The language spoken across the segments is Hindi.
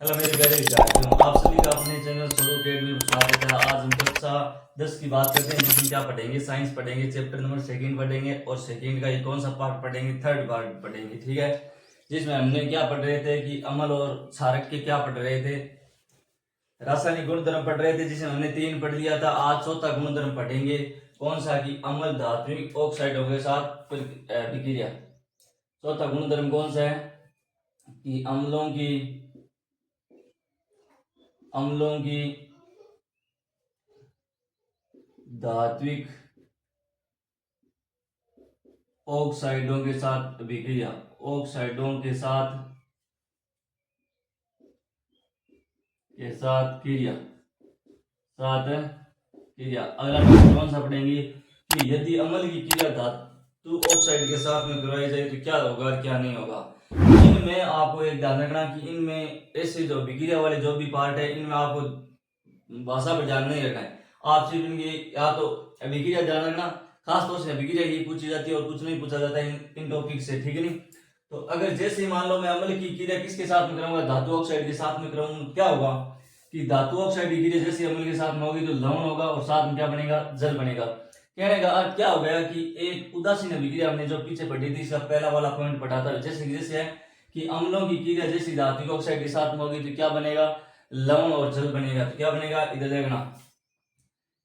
हेलो मेरे प्यारे विद्यार्थियों, आप सभी का अपने चैनल सोलो अकेडमी में स्वागत है। आज हम कक्षा 10 की बात करते हैं, जिसमें क्या पढ़ेंगे, साइंस पढ़ेंगे, चैप्टर नंबर सेकंड पढ़ेंगे और सेकंड का ये कौन सा पार्ट पढ़ेंगे, थर्ड पार्ट पढ़ेंगे। ठीक है, जिसमें हमने क्या पढ़ रहे थे कि अम्ल और क्षारक के क्या पढ़ रहे थे, रासायनिक गुणधर्म पढ़ रहे थे, जिसमें हमने 3 पढ़ लिया था। आज चौथा गुणधर्म पढ़ेंगे, कौन सा कि अम्ल धात्विक ऑक्साइडों के साथ विक्रिया। चौथा गुणधर्म कौन सा है कि अम्लों की धात्विक ऑक्साइडों के साथ विक्रिया, ऑक्साइडों के साथ क्रिया, अगला टॉपिक कौन सा पढ़ेंगे कि यदि अम्ल की क्रिया धातु ऑक्साइड के साथ में करवाई जाए तो क्या होगा और क्या नहीं होगा। इनमें आपको एक ध्यान रखना कि इनमें ऐसे जो विक्रिया वाले जो भी पार्ट है, इनमें आपको भाषा पर ध्यान नहीं रखना है। आप सिर्फ इनकी या तो विक्रिया ध्यान रखना, खास तौर से विक्रिया ही पूछी जाती है और कुछ नहीं पूछा जाता है इन टॉपिक से, ठीक है नहीं। तो अगर जैसे मान लो मैं अम्ल की क्रिया किसके साथ में कराऊंगा, धातु ऑक्साइड के साथ में कराऊंगा, क्या होगा कि धातु ऑक्साइड की क्रिया जैसे अम्ल के साथ में होगी तो लवण होगा और साथ में क्या बनेगा, जल बनेगा। कहने का अर्थ क्या हो गया कि एक उदासीन विक्रिया हमने जो पीछे पढ़ी थी, इसका पहला वाला पॉइंट पढ़ा था, जैसे है कि अम्लों की क्रिया जैसी धातु ऑक्साइड के साथ में होगी तो क्या बनेगा, लवण और जल बनेगा। तो क्या बनेगा, इधर देखना,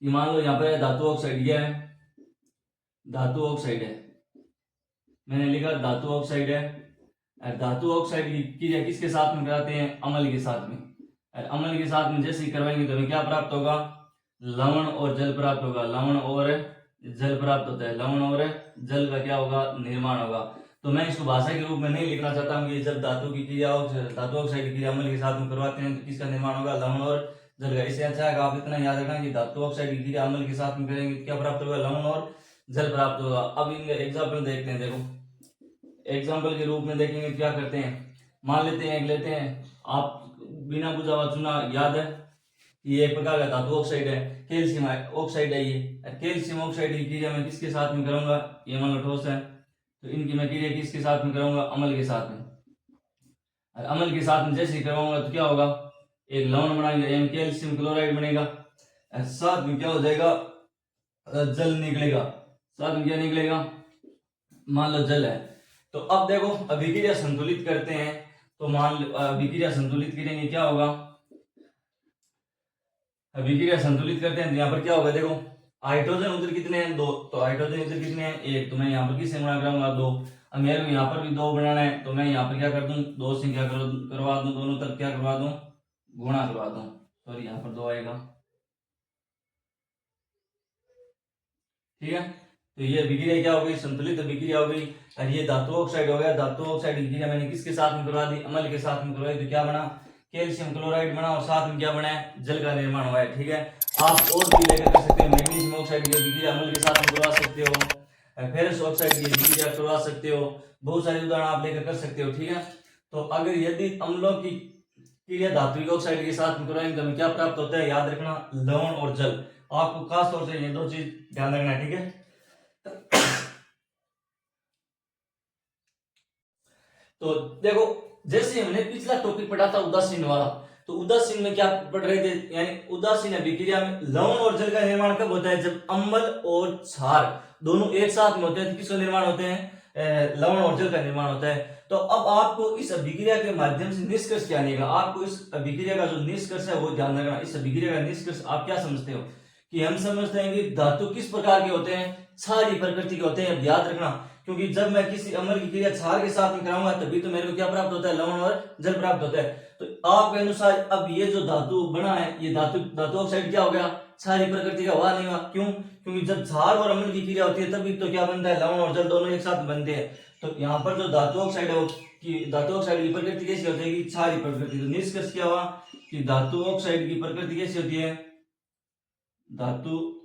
ये मान लो यहाँ पे धातु ऑक्साइड, ये है धातु ऑक्साइड है, मैंने लिखा धातु ऑक्साइड है। धातु ऑक्साइड की क्रिया किसके साथ में कराते हैं, अम्ल के साथ में। अम्ल के साथ में जैसे ही करवाएंगे तो हमें क्या प्राप्त होगा, लवण और जल प्राप्त होगा। लवण और जल प्राप्त होता है, लवण और जल का क्या होगा, निर्माण होगा। तो मैं इसको भाषा के रूप में नहीं लिखना चाहता हूँ कि जब धातु की क्रिया, धातु ऑक्साइड की क्रिया अम्ल के साथ में करवाते हैं तो किसका निर्माण होगा, लवण और जल का। इससे अच्छा है कि आप इतना याद रखना कि धातु ऑक्साइड की क्रिया अम्ल के साथ में करेंगे क्या प्राप्त होगा, लवण और जल प्राप्त होगा। अब इनके एग्जाम्पल देखते हैं। देखो एग्जाम्पल के रूप में देखेंगे क्या करते हैं, मान लेते हैं, लेते हैं आप बिना बुझा हुआ चुना, याद है ये एक प्रकार का धातु ऑक्साइड है, कैल्शियम ऑक्साइड है ये। कैल्शियम ऑक्साइड की क्रिया मैं किसके साथ में करूंगा, ये मान लो ठोस है तो इनकी मैं क्रिया किसके साथ में करूंगा, अम्ल के साथ में। और अम्ल के साथ में जैसे ही करवाऊंगा तो क्या होगा, एक लवण बनाएंगे, कैल्शियम क्लोराइड बनेगा, साथ में क्या हो जाएगा, जल निकलेगा। साथ में क्या निकलेगा, मान लो जल है। तो अब देखो अभिक्रिया संतुलित करते हैं, तो मान लो अभिक्रिया संतुलित करेंगे क्या होगा, अभिक्रिया संतुलित करते हैं तो यहाँ पर क्या होगा, देखो हाइड्रोजन उधर कितने हैं, 2, तो हाइड्रोजन इधर कितने हैं, 1, तो मैं यहाँ पर किससे गुणा कराऊंगा, 2। अब मेरे को यहाँ पर भी 2 बनाना है तो मैं यहाँ पर क्या कर दूं, 2 से क्या करवा दूं, दोनों तरफ क्या करवा दूं, गुणा करवा दूं। सॉरी यहाँ पर 2 आएगा, ठीक है। तो ये अभिक्रिया क्या हो गई, संतुलित अभिक्रिया हो गई। और ये धातु ऑक्साइड हो गया, धातु ऑक्साइड की क्रिया मैंने किसके साथ में करवा दी, अम्ल के साथ में करवाई, तो क्या बना, कैल्शियम क्लोराइड बना और साथ में क्या बना है, जल का निर्माण हुआ है, ठीक है। आप और भी लेकर कर सकते हो, मैग्नीशियम ऑक्साइड की अभिक्रिया अम्ल के साथ में करवा सकते हो, फेरस ऑक्साइड की अभिक्रिया करवा सकते हो, बहुत सारे उदाहरण आप लेकर कर सकते हो, ठीक है। तो अगर यदि अम्लों की क्रिया धात्विक ऑक्साइड के साथ में करवाएंगे तो हमें क्या प्राप्त होता है, याद रखना, लवण और जल। आपको खास तौर से ये 2 चीज ध्यान रखना है, ठीक है। तो देखो जैसे हमने पिछला टॉपिक पढ़ा था उदासीन वाला, तो उदासीन में क्या पढ़ रहे थे, यानी उदासीन अभिक्रिया में लवण और जल का निर्माण कब होता है, जब अम्ल और क्षार दोनों एक साथ में होते हैं तो किसका निर्माण होते हैं, लवण और जल का निर्माण होता है। तो अब आपको इस अभिक्रिया के माध्यम से निष्कर्ष क्या निकलेगा, आपको इस अभिक्रिया का जो निष्कर्ष है वो ध्यान रखना। इस अभिक्रिया का निष्कर्ष आप क्या समझते हो कि हम समझते हैं कि धातु किस प्रकार के होते हैं, क्षारीय प्रकृति के होते हैं, याद रखना। क्योंकि जब मैं किसी अम्ल की क्रिया क्षार के साथ में कराऊंगा तभी तो मेरे को क्या प्राप्त होता है, लवण और जल प्राप्त होता है। तो आपके अनुसार अब ये जो धातु बना है, ये धातु ऑक्साइड क्या हो गया, क्षारीय प्रकृति का हुआ नहीं हुआ, क्यों, क्योंकि जब क्षार और अम्ल की क्रिया होती है तभी तो क्या बनता है, लवण और जल दोनों एक साथ बनते हैं। तो यहाँ पर जो धातु ऑक्साइड है कि धातु ऑक्साइड की प्रकृति कैसी होती है, क्षारीय प्रकृति। तो निष्कर्ष क्या हुआ कि धातु ऑक्साइड की प्रकृति कैसी होती है, धात्विक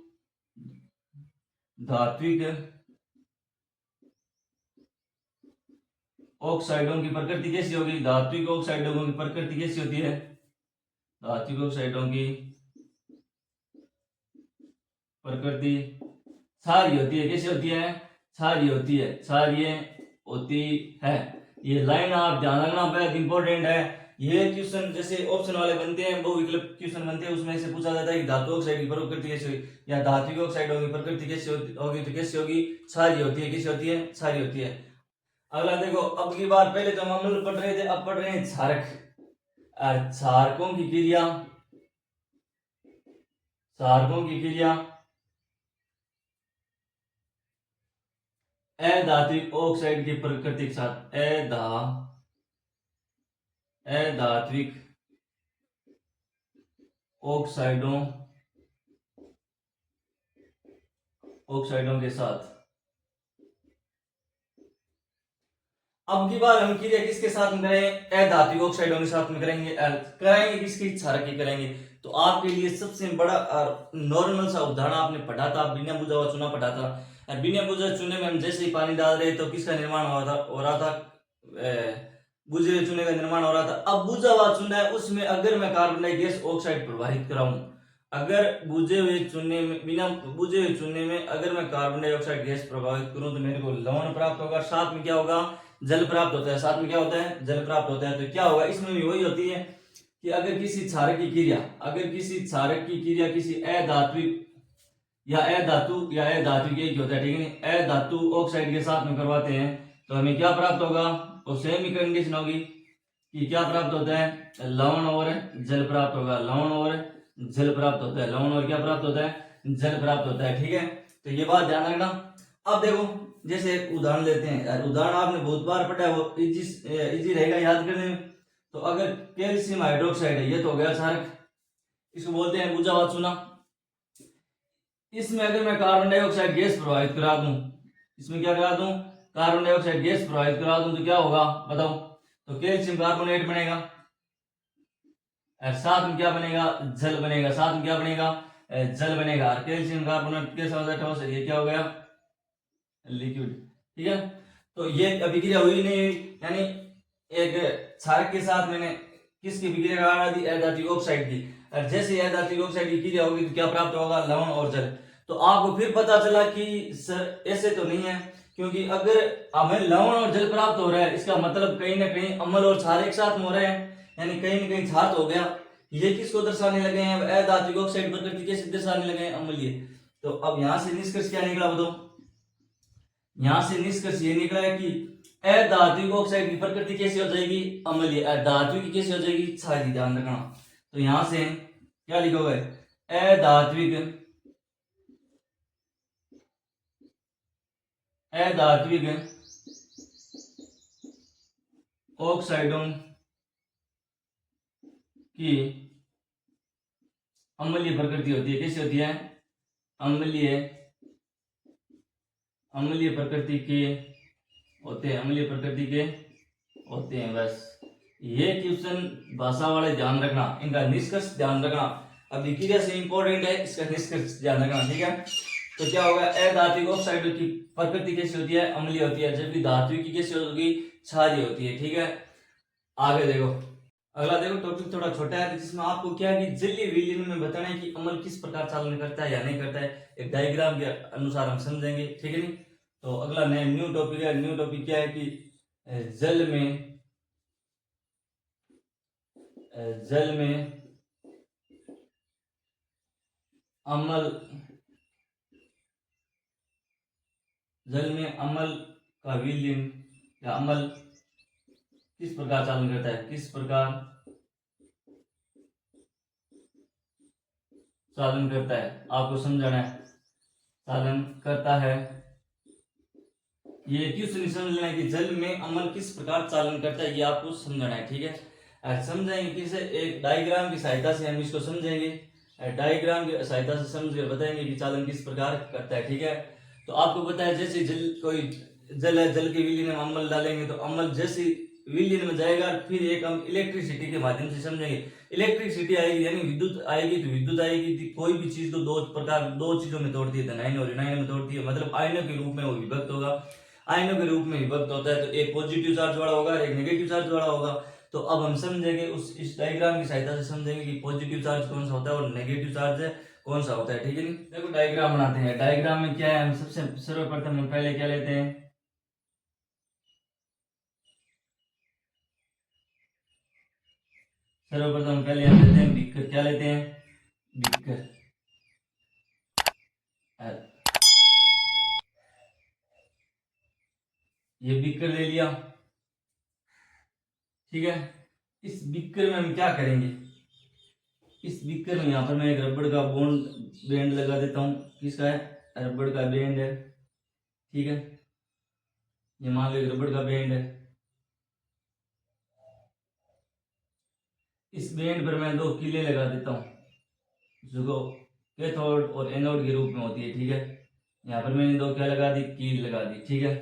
ऑक्साइडों की प्रकृति कैसी होगी, धात्विक ऑक्साइडों की प्रकृति कैसी होती है, धात्विक ऑक्साइडों की प्रकृति क्षारीय होती है, कैसी होती है, क्षारीय होती है, क्षारीय होती है। ये लाइन आप ध्यान रखना, बहुत इंपॉर्टेंट है ये क्वेश्चन जैसे ऑप्शन वाले बनते हैं, बहुविकल्प क्वेश्चन बनते हैं, उसमें से पूछा जाता है कि धातु ऑक्साइड की प्रकृति कैसी होगी, या धात्विक ऑक्साइड होगी प्रकृति कैसी होगी, तो कैसी होगी, क्षारीय होती है। कैसी होती है, क्षारीय होती है। अगला देखो, अब की बार पहले तो हम अम्ल पढ़ रहे थे, अब पढ़ रहे हैं क्षारक। क्षारकों की क्रिया, क्षारकों की क्रिया अधात्विक ऑक्साइड की प्रकृति के साथ, अधात्विक ऑक्साइडों के साथ। अब की बार हम क्रिया किसके साथ में करें, अधात्विक ऑक्साइडों के साथ में कराएंगे किसकी, क्षारक की करेंगे। तो आपके लिए सबसे बड़ा नॉर्मल सा उदाहरण आपने पढ़ा था, बिना बुझा हुआ चूना पढ़ा था। बिना बुझे चूने में हम जैसे ही पानी डाल रहे तो किसका निर्माण हो रहा था, बुझे हुए चूने का निर्माण हो रहा था। अब बुझा हुआ चूना है, उसमें अगर मैं कार्बन डाइऑक्साइड ऑक्साइड प्रवाहित कराऊं, अगर बुझे हुए चूने में, बिना बुझे हुए चूने में अगर मैं कार्बन डाइऑक्साइड गैस प्रवाहित करूं तो मेरे को लवण प्राप्त होगा, साथ में क्या होगा, जल प्राप्त होता है। साथ में क्या होता है, जल प्राप्त होता है। तो क्या होगा, इसमें भी वही होती है कि अगर किसी क्षारक की क्रिया, किसी अधात्विक या अधात्विक एक होता है, ठीक है, अधातु ऑक्साइड के साथ में करवाते हैं तो हमें क्या प्राप्त होगा, और सेम ही कंडीशन होगी कि क्या प्राप्त होता है, लवण और जल प्राप्त होगा, लवण और जल प्राप्त होता है, लवण और क्या प्राप्त होता है, जल प्राप्त होता है। ठीक है, तो ये बात ध्यान रखना। अब देखो, जैसे एक उदाहरण लेते हैं, उदाहरण आपने बहुत बार पढ़ा है, वो इजी रहेगा याद करने में। तो अगर कैल्शियम हाइड्रोक्साइड है, ये तो हो गया क्षारक, इसको बोलते हैं बुझा हुआ चूना। इसमें अगर मैं कार्बन डाइऑक्साइड गैस प्रवाहित करा दूं, इसमें क्या करा दूं, कार्बन डाइऑक्साइड गैस प्रवाहित करा दूं, तो क्या होगा बताओ, तो कैल्शियम कार्बोनेट बनेगा, और साथ में क्या बनेगा, जल बनेगा, साथ में क्या बनेगा, जल बनेगा। और कैल्शियम कार्बोनेट के साथ ठोस है, ये क्या हो गया, लिक्विड। ठीक है, तो ये अभिक्रिया हुई नहीं हुई, यानी एक क्षारक के साथ मैंने किसकी अभिक्रिया करा दी, अधात्विक ऑक्साइड की। और जैसे अधात्विक ऑक्साइड की क्रिया होगी तो क्या प्राप्त होगा, लवण और जल। तो आपको फिर पता चला कि सर ऐसे तो नहीं है, क्योंकि अगर हमें लवण और जल प्राप्त हो रहा है, इसका मतलब कहीं ना कहीं अम्ल और क्षार एक साथ में हो रहे हैं, यानी कहीं ना कहीं क्षार हो गया। ये किसको दर्शाने लगे हैं, अधात्विक ऑक्साइड प्रकृति कैसे दर्शाने लगे हैं, अम्लीय। तो अब यहां से निष्कर्ष क्या निकला बताओ, यहां से निष्कर्ष ये निकला है कि अधात्विक ऑक्साइड की प्रकृति कैसी हो जाएगी, अम्लीय, अधात्विक की कैसी हो जाएगी, क्षारीय। ध्यान रखना। तो यहां से क्या लिखोगे, अधात्विक ऑक्साइडों की अम्लीय प्रकृति होती है। कैसी होती है, अम्लीय प्रकृति के होते हैं, अम्लीय प्रकृति के होते हैं। बस ये क्वेश्चन भाषा वाले ध्यान रखना, इनका निष्कर्ष ध्यान रखना। अब क्रिया से इंपॉर्टेंट है, इसका निष्कर्ष ध्यान रखना। ठीक है, तो क्या होगा, अधात्विक ऑक्साइड की प्रकृति कैसी होती है, अम्लीय होती है, जबकि धात्विक की कैसी होगी, क्षारीय होती है। ठीक है, आगे देखो, अगला देखो, टॉपिक थोड़ा छोटा है, जिसमें आपको क्या है कि जलीय विलीन में बताना है कि अम्ल किस प्रकार चालन करता है या नहीं करता है, एक डायग्राम के अनुसार हम समझेंगे। ठीक है नहीं, तो अगला न्यू टॉपिक है। न्यू टॉपिक क्या है कि जल में अम्ल का विलीन या अम्ल किस प्रकार चालन करता है, किस प्रकार चालन करता है, आपको समझाना है, चालन करता है। ये क्यों समझना है कि जल में अम्ल किस प्रकार चालन करता है, ये आपको समझना है। ठीक है, समझेंगे किसे, एक डायग्राम की सहायता से हम इसको समझेंगे। डायग्राम की सहायता से समझ कर बताएंगे कि चालन किस प्रकार करता है। ठीक है, तो आपको पता है, जैसे कोई जल है, जल के विलीन में अम्ल डालेंगे तो अम्ल जैसे विलीन में जाएगा, फिर एक हम इलेक्ट्रिसिटी के माध्यम से समझेंगे। इलेक्ट्रिसिटी आएगी यानी विद्युत आएगी, तो विद्युत आएगी कोई भी चीज को दो चीजों में तोड़ती है, धनायन और ऋणायन में तोड़ती है, मतलब आयनों के रूप में वो विभक्त होगा। आयनों के रूप में विभक्त होता है, तो एक पॉजिटिव चार्ज वाला होगा, एक नेगेटिव चार्ज वाला होगा। तो अब हम समझेंगे, इस डायग्राम की सहायता से समझेंगे कि पॉजिटिव चार्ज कौन सा होता है और नेगेटिव चार्ज कौन सा होता है। ठीक है नहीं, देखो डायग्राम बनाते हैं। डायग्राम में क्या है, हम सबसे सर्वप्रथम हम पहले क्या लेते हैं, सर्वप्रथम पहले हम लेते हैं बीकर। क्या लेते हैं? बीकर। ये बीकर ले लिया, ठीक है। इस बीकर में हम क्या करेंगे? इस बीकर में यहाँ पर मैं एक रबड़ का बैंड लगा देता हूँ। किसका है? रबड़ का बैंड है, ठीक है। ये मान लो एक रबड़ का बैंड है। इस बैंड पर मैं 2 कीलें लगा देता हूँ, जो कैथोड और एनोड के रूप में होती है, ठीक है। यहाँ पर मैंने 2 क्या लगा दी? कील लगा दी, ठीक है।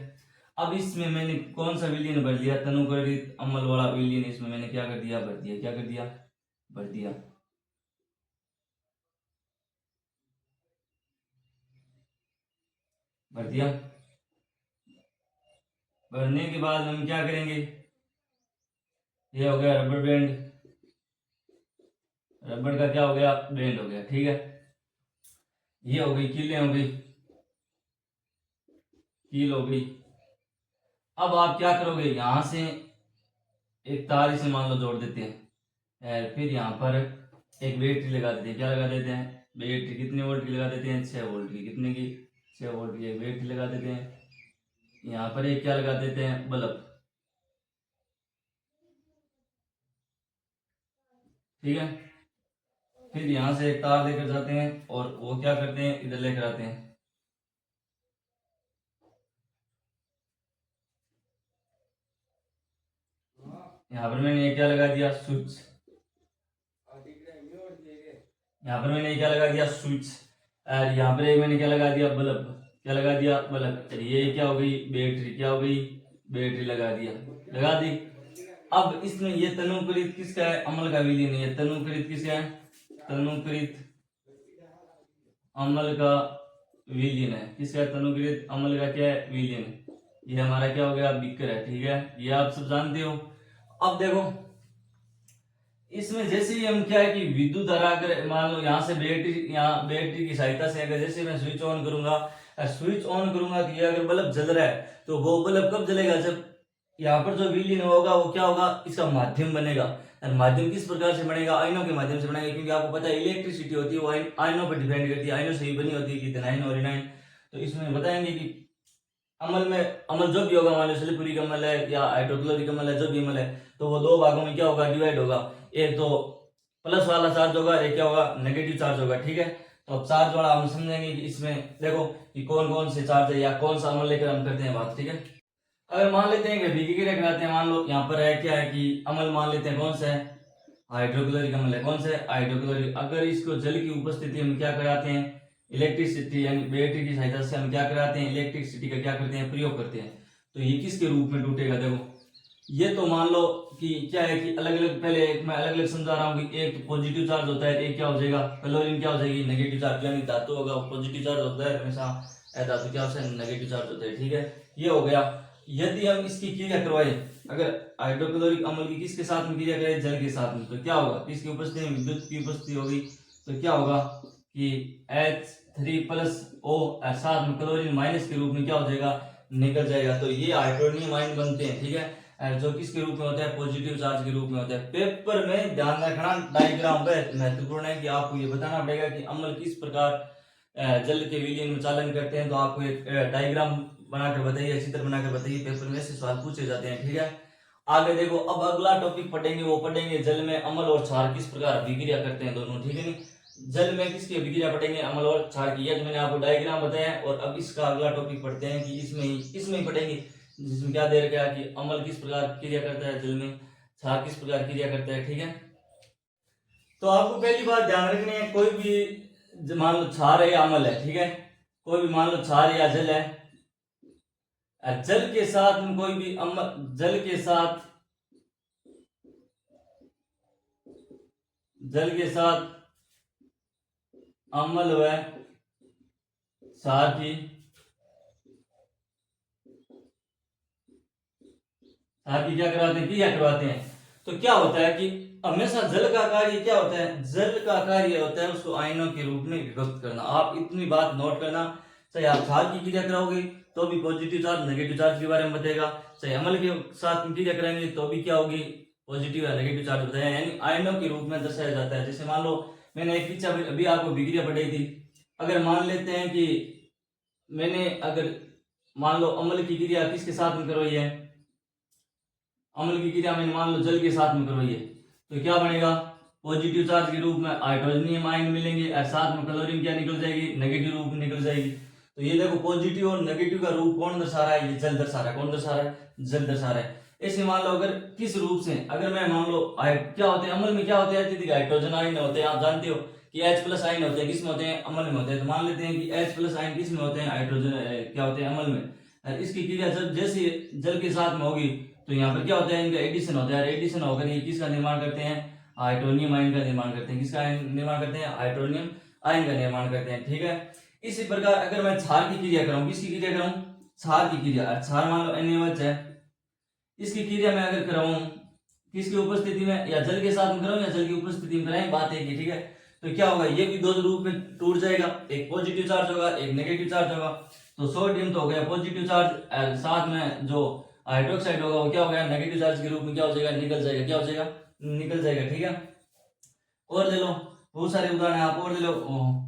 अब इसमें मैंने कौन सा विलयन भर दिया? तनुकरित अम्ल वाला विलयन इसमें मैंने क्या कर दिया? भर दिया। क्या कर दिया? भर दिया। भर दिया। भरने के बाद हम क्या करेंगे? ये हो गया रबड़ बैंड, रबड़ का क्या हो गया? बैंड हो गया, ठीक है। ये हो गई कीलें, हो गई कील, हो गई। अब आप क्या करोगे? यहां से एक तार इसे मान लो जोड़ देते हैं, फिर यहाँ पर एक बैटरी लगा देते हैं। क्या लगा देते हैं? बैटरी। कितने वोल्ट की लगा देते हैं? 6 वोल्ट की। कितने की? 6 वोल्ट की एक बैटरी लगा देते हैं। यहाँ पर एक क्या लगा देते हैं? बल्ब, ठीक है। फिर यहाँ से एक तार लेकर जाते हैं और वो क्या करते हैं? इधर लेकर आते हैं। यहाँ पर मैंने क्या लगा दिया? स्विच। यहाँ पर मैंने क्या लगा दिया? स्विच। और यहाँ पर एक मैंने क्या लगा दिया? बल्ब। क्या लगा दिया? बल्ब। ये क्या हो गई? बैटरी। क्या हो गई? बैटरी लगा दिया, लगा दी। अब इसमें ये तनुकृत किसका है? अम्ल का विलयन है। तनुकृत किसका है? तनुकृत अम्ल का विलयन है। किसका? तनुकृत अम्ल का क्या है? विलयन है। ये हमारा क्या हो गया? बीकर है, ठीक है। ये आप सब जानते हो। अब देखो इसमें जैसे ही हम क्या है कि विद्युत धारा अगर मान लो यहाँ से यहाँ बैटरी की सहायता से अगर जैसे मैं स्विच ऑन करूंगा तो ये अगर बल्ब जल रहा है तो वो बल्ब कब जलेगा? जब यहाँ पर जो विलीन होगा वो क्या होगा? इसका माध्यम बनेगा। और माध्यम किस प्रकार से बनेगा? आयनों के माध्यम से बनेगा, क्योंकि आपको पता है इलेक्ट्रिसिटी होती है वो आयनों पर डिपेंड करती है। आयनों से ही बनी होती है कि एनायन और एनायन। तो इसमें बताएंगे कि अमल जो भी होगा, मान लो सल्फ्यूरिक अम्ल है या हाइड्रोक्लोरिक अम्ल है, जो भी अम्ल है, तो वो 2 भागों में क्या होगा? डिवाइड होगा। एक तो प्लस वाला चार्ज होगा, एक क्या होगा? नेगेटिव चार्ज होगा, ठीक है। तो अब चार्ज वाला हम समझेंगे कि इसमें देखो कि कौन कौन से चार्ज है या कौन सा अम्ल लेकर हम करते हैं बात, ठीक है। अगर मान लेते हैं कि विकिक्रिया कराते हैं, मान लो यहाँ पर है क्या है कि अम्ल मान लेते हैं कौन सा है? हाइड्रोक्लोरिक अम्ल है। कौन सा है? हाइड्रोक्लोरिक। अगर इसको जल की उपस्थिति में क्या कराते हैं? इलेक्ट्रिसिटी यानी बैटरी की सहायता से हम क्या कराते हैं? इलेक्ट्रिसिटी का क्या करते हैं? प्रयोग करते हैं। तो ये किसके रूप में टूटेगा? देखो ये तो मान लो कि क्या है कि अलग अलग, पहले एक मैं अलग अलग समझा रहा हूँ कि एक पॉजिटिव चार्ज होता है, एक क्या हो जाएगा? क्लोरीन क्या हो जाएगी? Negative charge. यानी धातु होगा पॉजिटिव चार्ज होता है हमेशा, धातु क्या होता है? नेगेटिव चार्ज होता है, ठीक है। ये हो गया। यदि हम इसकी क्रिया करवाए, अगर हाइड्रोक्लोरिक अम्ल की किसके साथ में क्रिया करें? जल के साथ में, तो क्या होगा? किसकी उपस्थिति में? विद्युत की उपस्थिति होगी। तो क्या होगा कि H3+O साथ में क्लोरीन माइनस के रूप में क्या हो जाएगा? निकल जाएगा। तो ये हाइड्रोनियम आयन बनते हैं, ठीक है। जो किसके रूप में होता है? पॉजिटिव चार्ज के रूप में होता है। पेपर में ध्यान रखना, डायग्राम महत्वपूर्ण है कि आपको ये बताना पड़ेगा कि अम्ल किस प्रकार जल के विलयन में चालन करते हैं। तो आपको एक डायग्राम बनाकर बताइए, चित्र बनाकर बताइए, पेपर में से सवाल पूछे जाते हैं, ठीक है। आगे देखो, अब अगला टॉपिक पढ़ेंगे, वो पढ़ेंगे जल में अम्ल और क्षार किस प्रकार अभिक्रिया करते हैं दोनों, ठीक है नहीं। जल में किसकी अभिक्रिया पढ़ेंगे? अम्ल और क्षार की। ये तो मैंने आपको डायग्राम बताया। और अब इसका अगला टॉपिक पढ़ते हैं कि इसमें ही पढ़ेंगे, जिसमें क्या दे रखा है कि अम्ल किस प्रकार क्रिया करता है जल में, क्षार किस प्रकार क्रिया करता है, ठीक है। तो आपको पहली बात ध्यान रखनी है, कोई भी मान लो क्षार है या अम्ल है, ठीक है, कोई भी मान लो क्षार या जल है, जल के साथ में कोई भी जल के साथ अम्ल व क्षार की क्या करवाते हैं। तो क्या होता है कि हमेशा जल का कार्य क्या होता है? जल का कार्य होता है उसको आयनों के रूप में विभक्त करना। आप इतनी बात नोट करना, चाहे आप क्षार की क्रिया कराओगे तो भी पॉजिटिव चार्ज नेगेटिव चार्ज के बारे में बताएगा, चाहे अम्ल के साथ क्रिया कराएंगे तो भी क्या होगी? पॉजिटिव या नेगेटिव चार्ज बताया, यानी आयनों के रूप में दर्शाया जाता है। जैसे मान लो मैंने एक पीछे अभी आपको विक्रिया पढ़ाई थी, अगर मान लेते हैं कि मैंने अगर मान लो अम्ल की क्रिया किसके साथ में करवाई है, अम्ल की क्रिया मैंने मान लो जल के साथ में करवाई है, तो क्या बनेगा, पॉजिटिव चार्ज के रूप में हाइड्रोजनियम आयन मिलेंगे और साथ में क्लोरीन क्या निकल जाएगी, नेगेटिव रूप में निकल जाएगी। तो ये देखो पॉजिटिव और नेगेटिव का रूप कौन दर्शा रहा है, ये जल दर्शा रहा है। कौन दर्शा रहा है, जल दर्शा रहा है। ऐसे मान लो अगर किस रूप से, अगर मैं मान लो क्या होते हैं अम्ल में, क्या होते हैं अत्यधिक हाइड्रोजन आयन होते हैं, आप जानते हो कि H प्लस आयन होते हैं, किस में होते हैं, अम्ल में होते हैं। तो मान लेते हैं कि H प्लस आयन किस में होते हैं, हाइड्रोजन क्या होते हैं, अम्ल में। इसकी क्रिया जब जैसे जल के साथ में होगी तो यहाँ पर क्या होता है, इनका एडिशन होता है। एडिशन होकर ये किसका निर्माण करते हैं, हाइड्रोनियम आयन का निर्माण करते हैं। किसका निर्माण करते हैं, हाइड्रोनियम आयन का निर्माण करते हैं। ठीक है, इसी प्रकार अगर मैं क्षार की क्रिया कराऊं, किसकी क्रिया कराऊं, क्षार की क्रिया। क्षार मान लो NaOH है, इसकी क्रिया मैं अगर कराऊं किसकी उपस्थिति में, या जल के साथ में कराऊं या जल की उपस्थिति में कराएं, बात एक ही। ठीक है, तो क्या होगा, ये भी दो रूप में टूट जाएगा, एक पॉजिटिव चार्ज होगा, एक नेगेटिव चार्ज होगा। तो सोडियम तो हो गया पॉजिटिव चार्ज, साथ में जो हाइड्रोक्साइड होगा वो क्या हो गया, नेगेटिव चार्ज के रूप में क्या हो जाएगा, निकल जाएगा। क्या हो जाएगा, निकल जाएगा। ठीक है, और ले लो बहुत सारे उदाहरण आप और ले लो,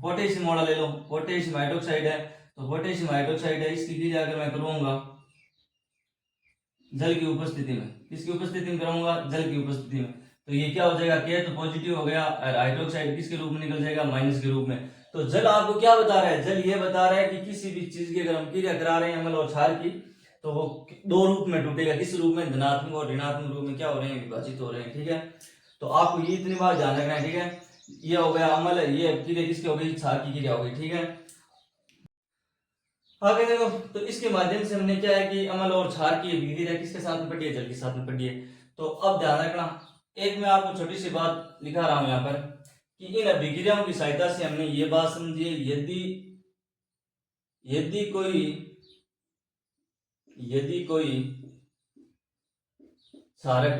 पोटेशियम वाला ले लो, पोटेशियम हाइड्रोक्साइड है, तो पोटेशियम हाइड्रोक्साइड है, इसकी क्रिया अगर मैं करूंगा जल की उपस्थिति में, किसकी उपस्थिति में कराऊंगा, जल की उपस्थिति में, तो ये क्या हो जाएगा, के तो पॉजिटिव हो गया और हाइड्रोक्साइड किसके रूप में निकल जाएगा, माइनस के रूप में। तो जल आपको क्या बता रहा है, जल ये बता रहा है कि किसी भी चीज की अगर हम क्रिया करा रहे हैं अम्ल और क्षार की, तो वो दो रूप में टूटेगा। किस रूप में, धनात्मक और ऋणात्मक रूप में क्या हो रहे हैं, विभाजित हो रहे हैं। ठीक है, तो आपको ये इतनी बात ध्यान रखना है। ठीक है, ये हो गया अम्ल, ये क्रिया किसकी हो गई, क्षार की क्रिया हो गई। ठीक है, आगे देखो, तो इसके माध्यम से हमने क्या है कि अम्ल और क्षार की विक्रिया किसके साथ में पढ़ी है, जल के साथ में पढ़ी है। तो अब ध्यान रखना, एक मैं आपको छोटी सी बात लिखा रहा हूं यहाँ पर कि इन अभिक्रियाओं की सहायता से हमने ये बात समझी, यदि यदि कोई यदि कोई क्षारक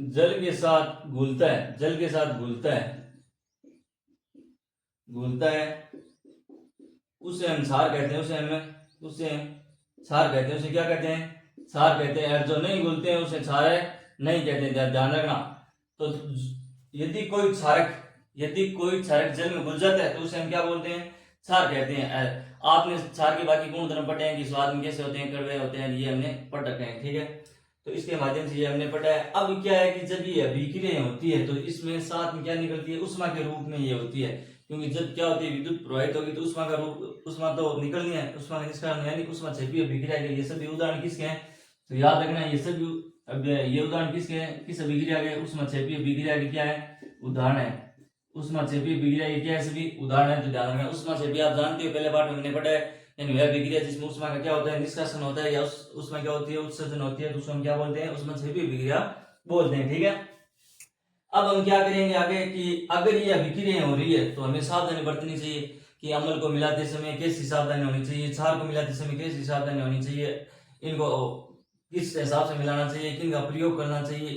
जल के साथ घुलता है, जल के साथ घुलता है उसे हम क्षार कहते हैं, उसे क्षार कहते हैं, उसे क्या कहते हैं, क्षार कहते हैं। और जो नहीं घुलते हैं उसे क्षार नहीं कहते हैं, ध्यान रखना। तो यदि कोई क्षारक जल में घुल जाता है तो उसे हम क्या बोलते हैं, क्षार कहते हैं। आपने क्षार के बाकी गुण धर्म पढ़े हैं कि स्वाद में कैसे होते हैं, कड़वे होते हैं, ये हमने पढ़ रखे हैं। ठीक है, तो इसके माध्यम से ये हमने पढ़ा है। अब क्या है कि जब ये अभिक्रिया होती है तो इसमें साथ में क्या निकलती है, उष्मा के रूप में ये होती है। क्योंकि जब क्या होती है, विद्युत प्रवाहित होगी तो उष्मा का रूप, उष्मा तो निकलनी है, उष्मा का निष्कारण यानी उष्मा क्षेपीय अभिक्रिया के। ये सभी उदाहरण किसके हैं, तो याद रखना ये सभी अब ये उदाहरण किसके हैं, किस अभिक्रिया के, उष्मा क्षेपीय अभिक्रिया के क्या है, उदाहरण है। उष्मा क्षेपीय अभिक्रिया के क्या है, सभी उदाहरण है, तो ध्यान रखना। उष्मा क्षेपीय आप जानते हो, पहले पाठ में हमने पढ़ा है, यानी वह अभिक्रिया जिसमें उष्मा का क्या होता है, निष्कासन होता है, या उसमें क्या होती है, उत्सर्जन होती है, तो उसको हम क्या बोलते हैं, उष्मा क्षेपीय अभिक्रिया बोलते हैं। ठीक है, अब हम क्या करेंगे आगे कि अगर ये अभिक्रिया हो रही है तो हमें सावधानी बरतनी चाहिए कि अम्ल को मिलाते समय कैसी सावधानी होनी चाहिए, क्षार को मिलाते समय कैसी सावधानी होनी चाहिए, इनको किस हिसाब से मिलाना चाहिए, किन का प्रयोग करना चाहिए,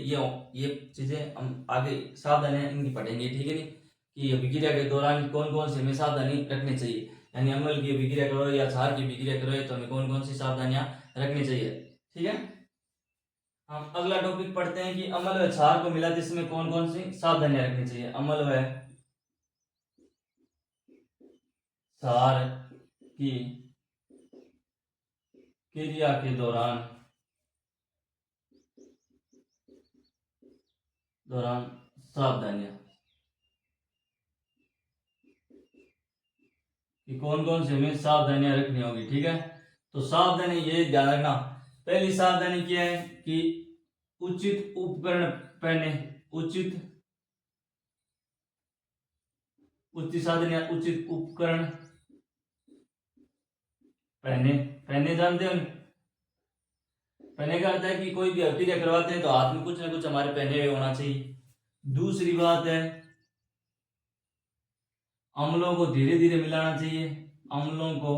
ये चीजें हम आगे सावधानियां इनकी पढ़ेंगे। ठीक है, नहीं कि अभिक्रिया के दौरान कौन कौन सी हमें सावधानी रखनी चाहिए, यानी अम्ल की अभिक्रिया करो या क्षार की अभिक्रिया करो तो हमें कौन कौन सी सावधानियां रखनी चाहिए। ठीक है, हम अगला टॉपिक पढ़ते हैं कि अम्ल व क्षार को मिलाते समय कौन कौन सी सावधानियां रखनी चाहिए। अम्ल व क्षार की क्रिया के दौरान सावधानियां कि कौन कौन सी हमें सावधानियां रखनी होगी। ठीक है, तो सावधानी ये ध्यान रखना, पहली सावधानी क्या है कि उचित उपकरण पहने, उचित साधन या उचित उपकरण पहने जानते हो, पहने का अर्थ है कि कोई भी अभिक्रिया करवाते हैं तो हाथ में कुछ ना कुछ हमारे पहने हुए होना चाहिए। दूसरी बात है अम्लों को धीरे धीरे मिलाना चाहिए, अम्लों को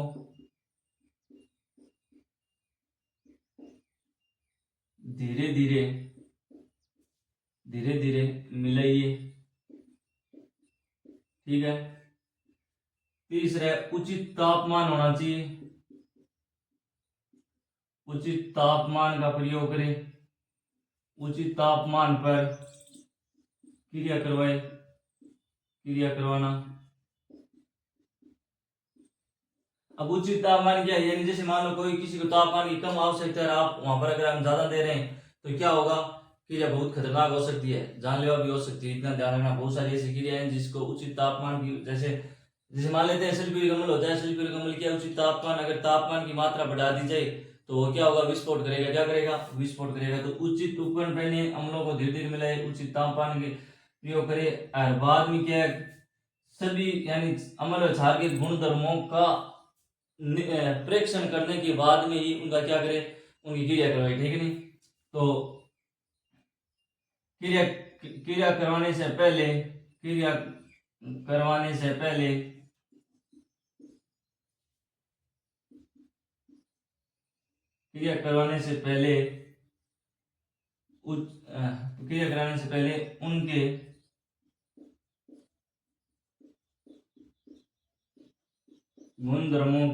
धीरे धीरे मिलाइए। ठीक है, तीसरा उचित तापमान होना चाहिए, उचित तापमान का प्रयोग करें, उचित तापमान पर क्रिया करवाए, क्रिया करवाना। अब उचित तापमान क्या है, यानी जैसे मान लो कोई किसी को तापमान की कम आवश्यकता है, आप वहां पर अगर हम ज्यादा दे रहे हैं तो क्या होगा, क्रिया बहुत खतरनाक हो सकती है, जानलेवा भी हो सकती है। इतना ध्यान रखना, बहुत सारी ऐसी क्रिया है जिसको उचित तापमान की, जैसे जैसे मान लेते हैं सल्फ्यूरिक अम्ल होता है, सल्फ्यूरिक अम्ल क्या उचित तापमान, अगर तापमान की मात्रा बढ़ा दी जाए तो वो क्या होगा, विस्फोट करेगा। क्या करेगा, विस्फोट करेगा। तो उचित उपकरण पहने, अम्लों को धीरे धीरे मिलाए, उचित तापमान के प्रयोग करें। और बाद में क्या है, सभी यानी अम्ल और क्षार के गुण धर्मों का परीक्षण करने के बाद में ही उनका क्या करे, उनकी क्रिया करवाई। ठीक है नहीं, तो क्रिया क्रिया करवाने से पहले, क्रिया करवाने से पहले क्रिया करवाने से पहले क्रिया कराने से पहले उनके गुण धर्मों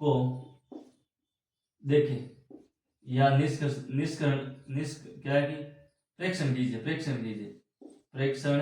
को देखें या निष्कर्ष क्या है कि प्रेक्षण कीजिए, प्रेक्षण कीजिए, प्रेक्षण